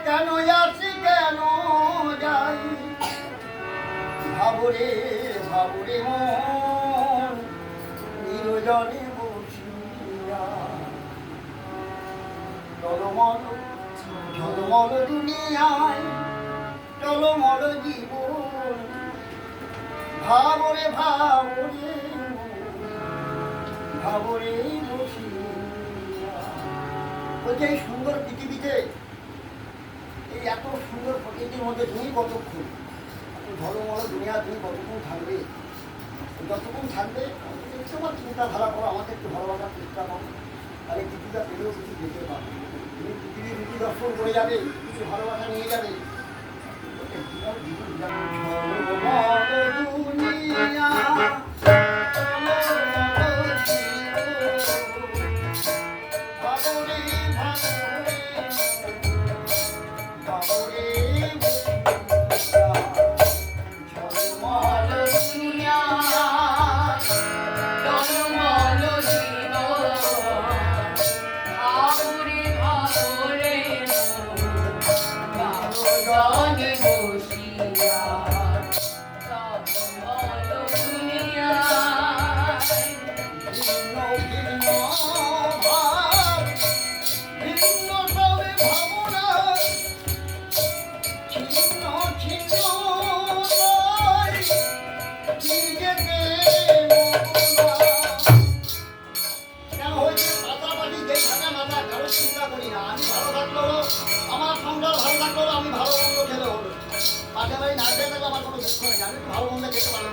কেন আসি কেন যাই, ভাবরে ভাবরে মন নিরজনে বসিয়া। টলমল ঝলমল দুনিয়ায় টলমল জীবন, ভাবরে ভাবরে ভাবরে বসিয়া। বলছে এই সুন্দর পৃথিবীতে, এই এত সুন্দর প্রকৃতির মধ্যে তুমি কতক্ষণ, এত ঝলমল দুনিয়া তুমি কতক্ষণ থাকবে? যতক্ষণ থাকবে একটু আমার চিন্তাধারা করো, আমাকে একটু ভালোবাসার চেষ্টা করো, আর এই পৃথিবীটা পেলেও কিছু যেতে পারবে। তুমি পৃথিবীর রীতি দর্শন করে যাবে, কিছু ভালোবাসা নিয়ে যাবে। আমার সংসার ভালো থাকলো, আমি ভালো মন্দ খেলে হলো, পাশে বাড়ি না খেয়ে থাকলে আমার কোনো দুঃখ নেই, আমি ভালো মন্দ খেতে পারবো।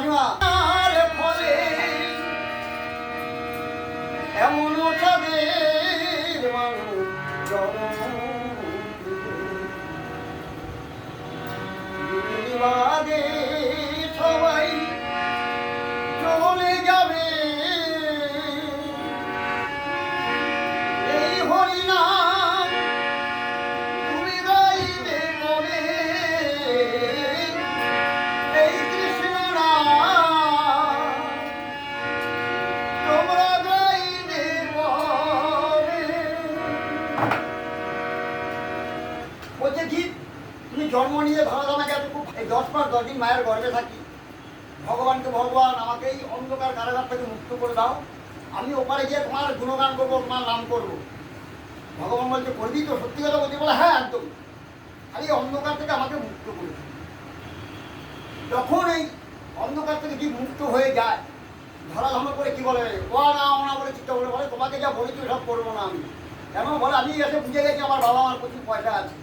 মাসিমা আর ফলে এমন তাদের মানুষ বাদে সবাই চলে যাবে এই হরিনাম তুমি গাইবে মনে এই কৃষ্ণ নাম তোমরা গাইবে মনে। বলছে কি তুমি জন্ম নিয়ে ধরা আমাকে এত খুব এই 10 মাস 10 দিন মায়ের গর্ভে থাকি, ভগবানকে ভগবান আমাকে এই অন্ধকার কারাগার থেকে মুক্ত করে দাও, আমি ওপারে গিয়ে তোমার গুণগান করবো, তোমার নাম করবো। ভগবান বলছে করবি তো? সত্যি কথা বলতে বলে হ্যাঁ একদম, আর এই অন্ধকার থেকে আমাকে মুক্ত করে দিন। যখন এই অন্ধকার থেকে কি মুক্ত হয়ে যায়, ধরাধামা করে কি বলে ও না ও না বলে চিন্তা বলে তোমাকে যা বলেছি সব করবো না আমি। কেন বলে আমি এসে বুঝে গেছি আমার বাবা মার প্রচুর পয়সা আছে,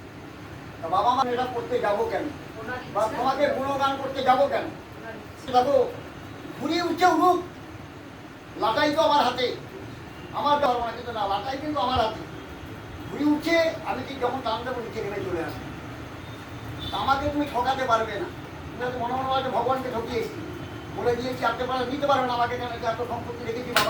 তা বাবা মা এটা করতে যাবো কেন, বা তোমাকে গুণগান করতে যাবো কেন? দেখো ঘুরিয়ে উঠছে উঠুক, লাটাই তো আমার হাতে, আমার পারবো না, কিন্তু না লাটাই কিন্তু আমার হাতে ঘুরি উঠছে, আমি ঠিক যখন টান দেবো নিচে নেমে চলে আসবো। তা আমাকে তুমি ঠকাতে পারবে না। তুমি হয়তো মনে মনে হয় ভগবানকে ঠকিয়েছি, বলে দিয়েছি আনতে পারে নিতে পারবে না আমাকে, কেন এত সম্পত্তি রেখেছি বাবা।